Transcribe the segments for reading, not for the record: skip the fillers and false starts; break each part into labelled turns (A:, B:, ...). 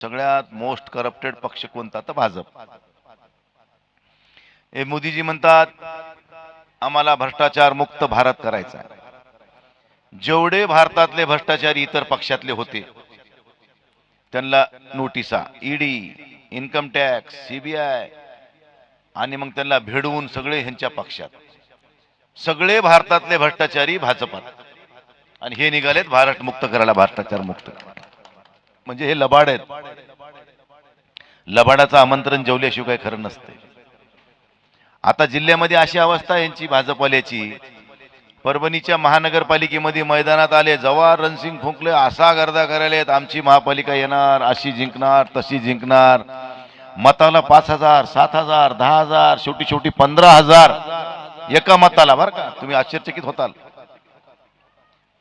A: सगळ्यात most corrupted पक्ष कोणता तर भाजप. हे मोदीजी म्हणतात आम्हाला भ्रष्टाचार मुक्त भारत करायचा आहे. जेवढे भारतातले भ्रष्टाचारी इतर पक्षातले होते त्यांना नोटिसा, ईडी, इन्कम टॅक्स, सीबीआय आणि मग त्यांना भेडवून सगळे ह्यांच्या पक्षात. सगळे भारतातले भ्रष्टाचारी भाजपात आणि हे निघालेत भारत मुक्त करायला, भ्रष्टाचार मुक्त. म्हणजे हे लबाड आहेत. लबाडाचं आमंत्रण जेवल्याशिवाय काही खरं नसते. आता जिल्ह्यामध्ये अशी अवस्था यांची भाजपवाल्याची, परभणीच्या महानगरपालिकेमध्ये मैदानात आले, जवाहर रणसिंग फुंकले असा गर्दा करायला, आमची महापालिका येणार, अशी जिंकणार, तशी जिंकणार. मताला 5,000, 7,000, 10,000, शेवटी शेवटी 15,000 एका मताला. बरं का, तुम्ही आश्चर्यचकित होताल.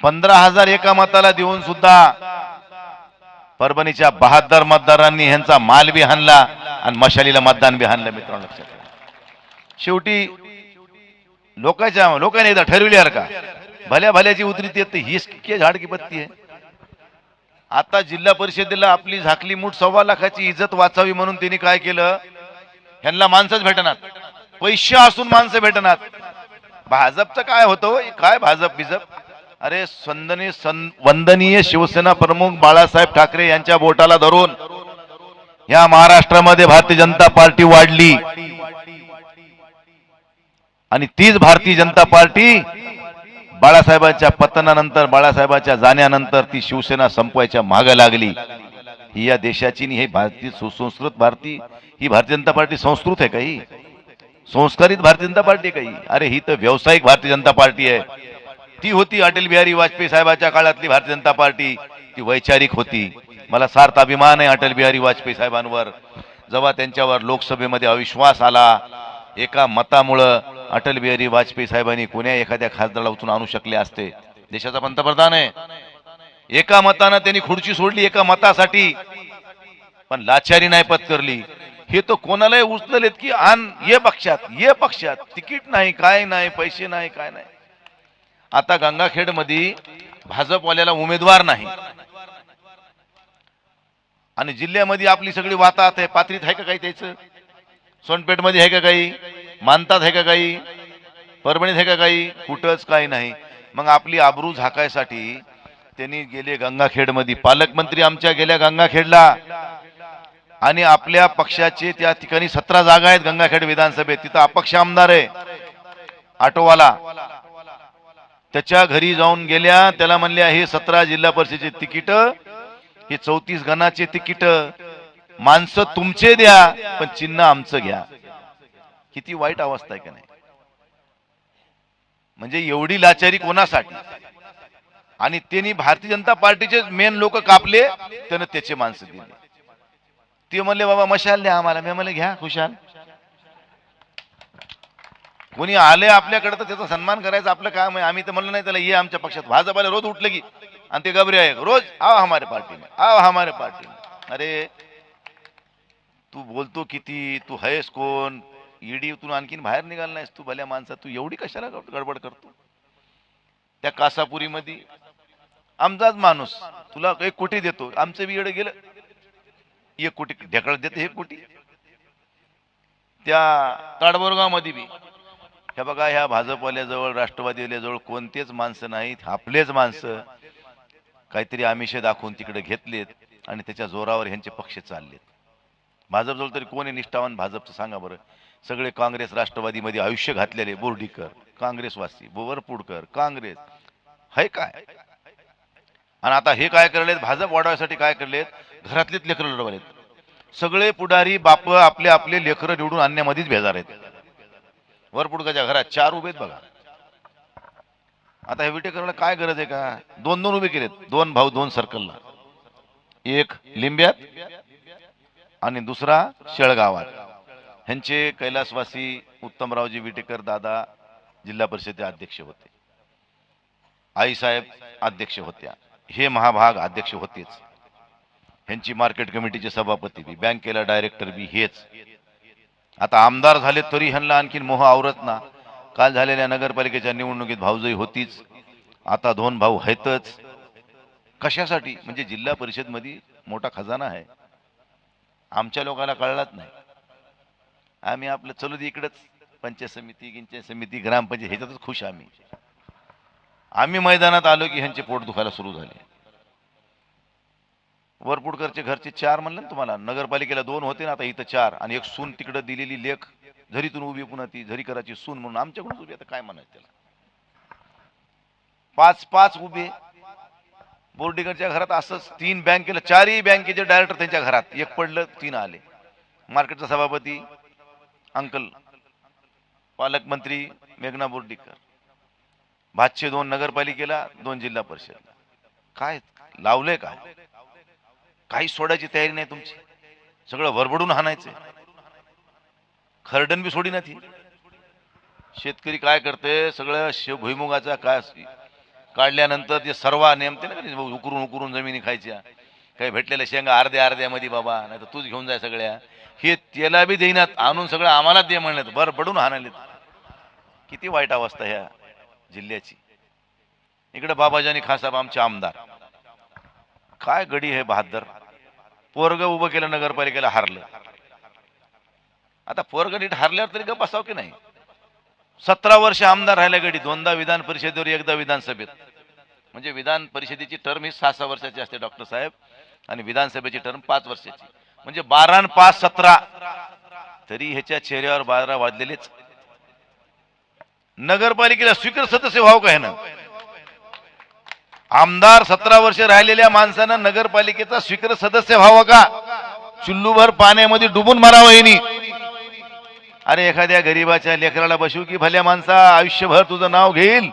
A: 15,000 एका मताला देऊन सुद्धा परभणीच्या 72 मतदारांनी ह्यांचा माल बी हाणला आणि मशालीला मतदान बी हाणलं. मित्रांनो लक्षात ठेवा. शेवटी लोकांनी एकदा ठरविले यार का भल्या भल्याची उतरीत येत हीच के झाड की पत्ती आहे. आता जिल्हा परिषदेला आपली झाकली मूठ 1.25 लाखाची इज्जत वाचावी म्हणून त्यांनी काय केलं, ह्यांना माणसंच भेटणार, पैसे असून माणसं भेटणार. भाजपचं काय होतं, काय भाजप बिजप. अरे वंदनीय शिवसेना प्रमुख बाळासाहेब ठाकरे यांच्या बोटाला धरून या महाराष्ट्रामध्ये भारतीय जनता पार्टी वाढली आणि तीच भारतीय जनता पार्टी बाळासाहेबांच्या पतनानंतर, बाळासाहेबांच्या जाण्यानंतर ती शिवसेना संपवायच्या मागे लागली. ही या देशाची ही भारतीय सुसंस्कृत ही भारतीय जनता पार्टी संस्कृत आहे काही, संस्कारित भारतीय जनता पार्टी काही. अरे ही तर व्यावसायिक भारतीय जनता पार्टी आहे. ती होती अटल बिहारी वाजपेयी साहेबांच्या काळातली भारतीय जनता पार्टी, ती वैचारिक होती. मला सार्थ अभिमान आहे अटल बिहारी वाजपेयी साहेबांवर. जेव्हा त्यांच्यावर लोकसभेमध्ये अविश्वास आला, एका मतामुळं अटल बिहारी वाजपेयी साहेबांनी कोण्या एखाद्या खासदाराला उचलून आणू शकले असते. देशाचा पंतप्रधान आहे, एका मतानं त्यांनी खुर्ची सोडली, एका मतासाठी. पण लाचारी नाही पत्करली. हे तो कोणालाही उचललेत की आण ये पक्षात तिकीट नाही, काय नाही, पैसे नाही, काय नाही. आता गंगाखेड मध्ये भाजपवाल्याला उमेदवार नाही आणि जिल्ह्यामध्ये आपली सगळी वातात आहे, पात्रीत आहे का काही त्याचं, सोनपेठ मध्ये आहे का काही, मानतात आहे का काही, परभणीत आहे का काही, कुठंच काही नाही. मग आपली आबरू झाकायसाठी त्यांनी गेले गंगाखेड मध्ये. पालकमंत्री आमच्या गेल्या गंगाखेडला आणि आपल्या पक्षाचे त्या ठिकाणी 17 जागा आहेत गंगाखेड विधानसभेत. तिथं अपक्ष आमदार आहे आटोवाला. त्याच्या घरी जाऊन गेल्या, त्याला म्हणल्या हे 17 जिल्हा परिषदेचे तिकीट, हे 34 गणाचे तिकीट, माणसं तुमचे द्या पण चिन्ह आमचं घ्या. किती वाईट अवस्था आहे का नाही. म्हणजे एवढी लाचारी कोणासाठी. आणि त्यांनी भारतीय जनता पार्टीचे मेन लोक कापले, त्यानं त्याचे माणसं दिले. ते म्हणले बाबा मशाल द्या आम्हाला. मी म्हणले घ्या खुशाल. कोणी आले आपल्याकडे तर त्याचा सन्मान करायचा आपलं काम आहे. आम्ही तर म्हणलं नाही त्याला ये आमच्या पक्षात. भाजपाला रोज उठलं की आणि ते गबरे आहे रोज आओ हमारे पार्टी में, आओ हमारे पार्टी में. अरे तू बोलतो किती, तू आहेस कोण, ईडीतून आणखीन बाहेर निघाला नाहीस तू भल्या माणसा, तू एवढी कशाला गडबड करतो. त्या कासापुरीमध्ये आमचाच माणूस तुला 1 कोटी देतो, आमचं बी येडं गेलं, 1 कोटी ढेकळ देते 1 कोटी. त्या ताडबोरगाव मध्ये बी हे बघा, ह्या भाजपवाल्याजवळ, राष्ट्रवादीवाल्याजवळ कोणतेच माणसं नाहीत, आपलेच माणसं काहीतरी आमिषे दाखवून तिकडे घेतलेत आणि त्याच्या जोरावर ह्यांचे पक्ष चाललेत. भाजपजवळ तरी कोण आहे निष्ठावान भाजपचं सांगा बरं. सगळे काँग्रेस राष्ट्रवादीमध्ये आयुष्य घातलेले, बोर्डीकर काँग्रेसवासी, बोवरपुडकर काँग्रेस है काय. आणि आता हे काय करलेत, भाजप वाढवायसाठी काय करलेत, घरातलेच लेकरं लढवलेत. सगळे पुढारी बाप आपले आपले लेकरं निवडून आणण्यामध्येच बेजार आहेत. वरपुडकाच्या घरात 4 उभेत बघा. आता हे विटेकरला काय गरज आहे का, 2-2 उभे केलेत. 2 भाऊ 2 सर्कलला, एक लिंब्यात आणि दुसरा शेळगावात. ह्यांचे कैलासवासी उत्तमरावजी विटेकर दादा जिल्हा परिषदेचे अध्यक्ष होते, आईसाहेब अध्यक्ष होत्या, हे महाभाग अध्यक्ष होतेच. ह्यांची मार्केट कमिटीचे सभापती बी, बँकेला डायरेक्टर बी हेच. आता आमदार झाले तरी ह्यांना आणखीन मोह आवरत ना. काल झालेल्या नगरपालिकेच्या निवडणुकीत भाऊजाई होतीच, आता 2 भाऊ आहेतच. कशासाठी, म्हणजे जिल्हा परिषद मध्ये मोठा खजाना आहे. आमच्या लोकांना कळलाच नाही. आम्ही आपलं चलू दे इकडंच, पंचायत समिती गिंचायत समिती ग्रामपंचायत ह्याच्यातच खुश. आम्ही मैदानात आलो की ह्यांचे पोट दुखायला सुरू झाले. वरपुडकरचे घरचे 4 म्हणलं ना तुम्हाला, नगरपालिकेला 2 होते ना, आता इथं 4, आणि एक सून तिकडे दिलेली लेख झरीतून उभी, पुन्हा ती झरीकराची सून म्हणून आमच्याकडून उभी. आता काय म्हणायचं त्याला, 5-5 उभे. बोर्डीकरच्या घरात असंच 3 बँकेला, 4ही बँकेचे डायरेक्टर त्यांच्या घरात, एक पडलं 3 आले. मार्केटचा सभापती अंकल, पालकमंत्री मेघना बोर्डीकर, भातशे 2 नगरपालिकेला, 2 जिल्हा परिषद. काय लावलंय का? काही सोडायची तयारी नाही तुमची, सगळं वरबडून हाणायचं. खरडण बी सोडी ना ती. शेतकरी काय करते, सगळं भुईमुगाचा काय काढल्यानंतर ते सर्वा नेमते ना, उकरून उकरून जमिनी खायच्या. काही भेटलेल्या शेंगा अर्ध्या अर्ध्यामध्ये बाबा, नाही तर तूच घेऊन जाय सगळ्या. हे त्याला बी देईनात, आणून सगळं आम्हाला दे म्हणण्यात, बरं बडून हाणाले. किती वाईट अवस्था ह्या जिल्ह्याची. इकडे बाबाजानी खासाहेब आमचे आमदार, काय गडी हे बहादर. पोरग उभं केलं नगरपालिकेला, हारलं. आता पोरग नीट हारल्यावर तरी गप्प बसाव की नाही. 17 वर्ष आमदार राहिल्या गडी, 2दा विधान परिषदेवर, 1दा विधानसभेत. म्हणजे विधान परिषदेची टर्म ही 6-6 वर्षाची असते डॉक्टर साहेब, आणि विधानसभेची टर्म 5 वर्षाची. म्हणजे 12 आणि 5 17, तरी ह्याच्या चेहऱ्यावर 12 वाजलेलेच. नगरपालिकेला स्वीकृत सदस्य व्हावं का ह्यानं? आमदार 17 वर्ष राहिलेल्या माणसानं नगरपालिकेचा स्वीकृत सदस्य व्हावं का? चुल्लूभर पाण्यामध्ये डुबून मारावं यांनी. अरे एखाद्या गरीबाच्या लेकराला बसू की भल्या माणसा आयुष्यभर तुझं नाव घेईल,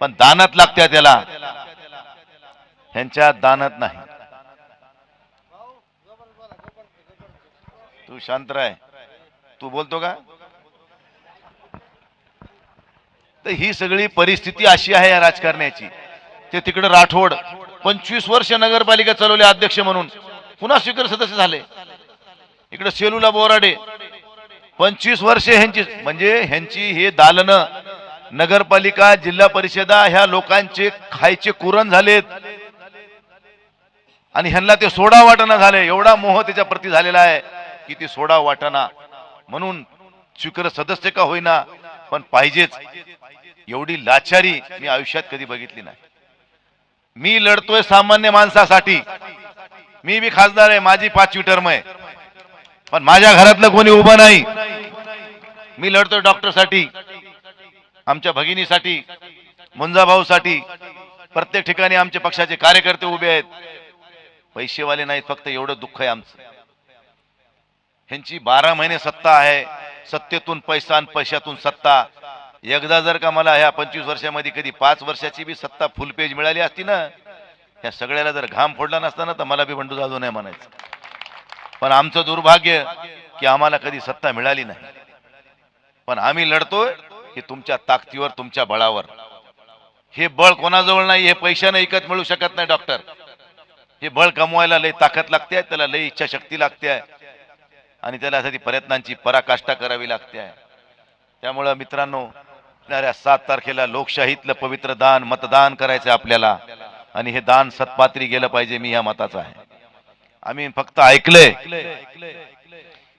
A: पण दानात लागत्या त्याला, ह्यांच्या दानात नाही. तू शांत राय, तू बोलतो का? तर ही सगळी परिस्थिती अशी आहे या राजकारण्याची. ते तिकडे राठोड 25 वर्ष नगरपालिका चालवले अध्यक्ष म्हणून, पुन्हा स्वीकृत सदस्य झाले. इकडे सेलूला बोराडे 25 वर्ष ह्यांची, म्हणजे ह्यांची हे दालनं, नगरपालिका जिल्हा परिषदा ह्या लोकांचे खायचे कुरण झालेत, आणि ह्यांना ते सोडा वाटणा झाले. एवढा मोह त्याच्या प्रती झालेला आहे की ती सोडा वाटणा. म्हणून स्वीकृत सदस्य का होईना, पण पाहिजेच. एवढी लाचारी मी आयुष्यात कधी बघितली नाही. मी लढतोय सामान्य माणसासाठी. मी बी खासदार आहे, माझी 5वी टर्म आहे, पण माझ्या घरातलं कोणी उभं नाही. मी लढतोय डॉक्टरसाठी, आमच्या भगिनीसाठी, मुंजाभाऊसाठी. प्रत्येक ठिकाणी आमच्या पक्षाचे कार्यकर्ते उभे आहेत, पैसेवाले नाहीत. फक्त एवढं दुःख आहे आमचं. ह्यांची 12 महिने सत्ता आहे, सत्तेतून पैसा आणि पैशातून सत्ता. एकदा जर का मला ह्या 25 वर्षामध्ये कधी 5 वर्षाची बी सत्ता फुल पेज मिळाली असती ना, ह्या सगळ्याला जर घाम फोडला नसता ना, तर मला बी बंडू जाधव नाही म्हणायचं. पण आमचं दुर्भाग्य की आम्हाला कधी सत्ता मिळाली नाही. पण आम्ही लढतोय हे तुमच्या ताकदीवर, तुमच्या बळावर. हे बळ कोणाजवळ नाही, हे पैशाने विकत मिळू शकत नाही डॉक्टर. हे बळ कमवायला लई ताकद लागते, त्याला लई इच्छाशक्ती लागते, आणि त्यासाठी प्रयत्नांची पराकाष्ठा करावी लागते. त्यामुळे मित्रांनो, 7 तारखेला लोकशाहीतलं पवित्र दान, मतदान करायचं आपल्याला, आणि हे दान सत्पात्री गेलं पाहिजे. मी या मताचा आहे. आम्ही फक्त ऐकलंय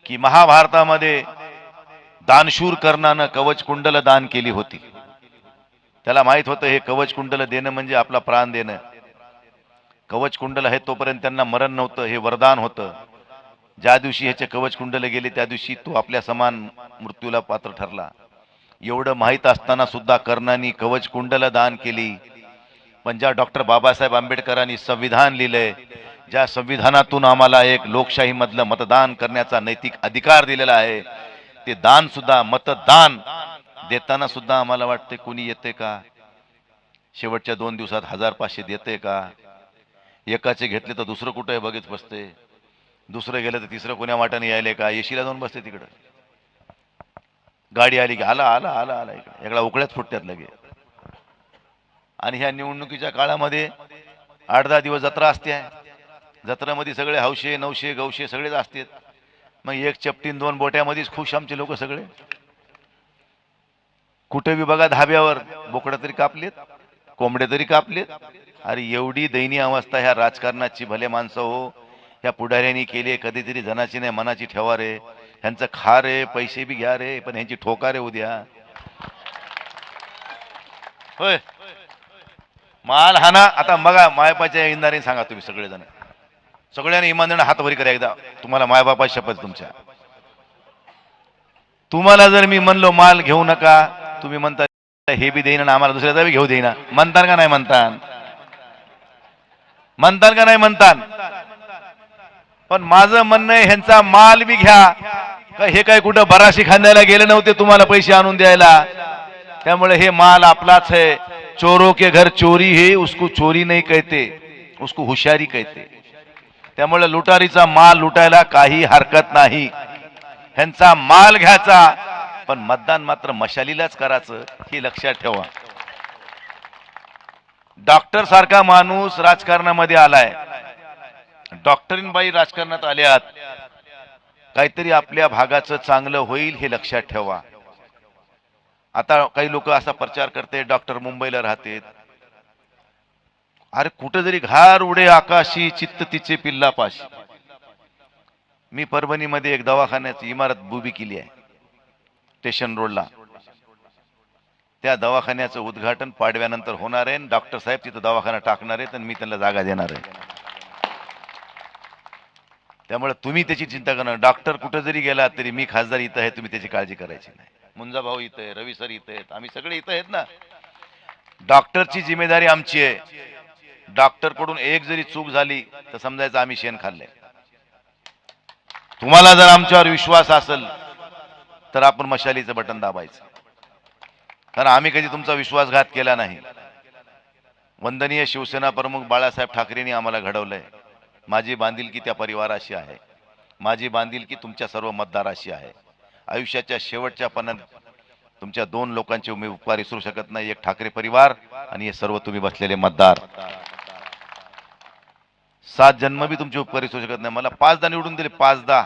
A: की महाभारतामध्ये दानशूर कर्णानं कवच कुंडल दान केली होती. त्याला माहित होतं हे कवच कुंडल देणं म्हणजे आपला प्राण देणं. कवच कुंडल आहे तोपर्यंत त्यांना मरण नव्हतं, हे वरदान होतं. ज्या दिवशी ह्याचे कवच कुंडल गेले त्या दिवशी तो आपल्या समान मृत्यूला पात्र ठरला. एवढं माहित असताना सुद्धा कर्णाने कवच कुंडल दान केली. पण ज्या डॉक्टर बाबासाहेब आंबेडकरांनी संविधान लिहिलंय, ज्या संविधानातून आम्हाला एक लोकशाही मधलं मतदान करण्याचा नैतिक अधिकार दिलेला आहे, ते दान सुद्धा, मतदान देताना सुद्धा आम्हाला वाटते कोणी येते का? शेवटच्या 2 दिवसात 1500 देते का? एकाचे घेतले तर दुसरं कुठे बघत बसते, दुसरं गेलं तर तिसरं कोण्या वाटाने यायले का? येशीला जाऊन बसते तिकडं. गाडी आली की आला आला आला आला, इकडे एकडा उकळ्यात फुटत्यात लगे. आणि ह्या निवडणुकीच्या काळामध्ये 8-10 दिवस जत्रा असते. जत्रेमध्ये सगळे हौशे नवशे गौशे सगळेच असतात. मग एक चपटीन 2 बोट्यामध्येच खुश आमचे लोक सगळे. कुठे बी बघा धाब्यावर बोकडं तरी कापलेत, कोंबडे तरी कापलेत. अरे एवढी दयनीय अवस्था ह्या राजकारणाची. भले माणसं हो, ह्या पुढाऱ्यांनी केले, कधीतरी जनाची नाही मनाची ठेवा रे, ह्यांचं खा रे, पैसे बी घ्या रे, पण ह्यांची ठोका रे उद्या. होय, माल हाना. आता बघा मायबापाच्या इंदाने सांगा तुम्ही सगळेजण, सगळ्यांनी इमानदारीने हात वरी करा एकदा, तुम्हाला मायबापा शपथ तुमच्या. तुम्हाला जर मी म्हणलो माल घेऊ नका, तुम्ही म्हणता हे बी देईना ना आम्हाला दुसऱ्याचा बी घेऊ देईना, म्हणतान का नाही म्हणतान? म्हणतान का नाही म्हणतान? पण माझं म्हणणं आहे ह्यांचा माल बी घ्या. का हे काय कुठं बराशी खांद्याला गेले नव्हते तुम्हाला पैसे आणून द्यायला? त्यामुळे हे माल आपलाच है. चोरों के घर चोरी है, उसको चोरी नहीं कहते, उसको हुशारी कहते. त्यामुळे लुटारीचा माल लुटायला काही हरकत नाही. ह्यांचा माल घ्यायचा, पण मतदान मात्र मशालीलाच करायचं, हे लक्षात ठेवा. डॉक्टर सारखा माणूस राजकारणामध्ये आलाय, डॉक्टरीनबाई राजकारणात आल्यात, काहीतरी आपल्या भागाचं चांगलं होईल हे लक्षात ठेवा. आता काही लोक असा प्रचार करते डॉक्टर मुंबईला राहते. अरे कुठं जरी घार उडे आकाशी, चित्त तिचे पिल्लापाशी. मी परभणीमध्ये एक दवाखान्याची इमारत उभी केली आहे स्टेशन रोडला. त्या दवाखान्याचं उद्घाटन पाडव्यानंतर होणार आहे. डॉक्टर साहेब तिथं दवाखाना टाकणार आहेत आणि मी त्यांना जागा देणार आहे. त्यामुळे तुम्ही त्याची चिंता करा. डॉक्टर कुठं जरी गेला तरी मी खासदार इथं आहे, तुम्ही त्याची काळजी करायची नाही. मुंजा भाऊ इथं आहे, रवी सर इथं आहेत, आम्ही सगळे इथं आहेत ना. डॉक्टरची जिम्मेदारी आमची आहे. डॉक्टर कडून एक जरी चूक झाली तर समजायचं आम्ही शेण खाल्लंय. तुम्हाला जर आमच्यावर विश्वास असेल तर आपण मशालीचं बटन दाबायचं, कारण आम्ही कधी तुमचा विश्वासघात केला नाही. वंदनीय शिवसेना प्रमुख बाळासाहेब ठाकरेंनी आम्हाला घडवलंय. माझी बांधिलकी त्या परिवाराशी आहे, माझी बांधिलकी तुमच्या सर्व मतदाराशी आहे. आयुष्याच्या शेवटच्या पणात तुमच्या दोन लोकांचे मी उपकार विसरू शकत नाही, एक ठाकरे परिवार आणि हे सर्व तुम्ही बसलेले मतदार. 7 जन्म बी तुमचे उपकार विसरू शकत नाही. मला 5दा निवडून दिले, 5दा.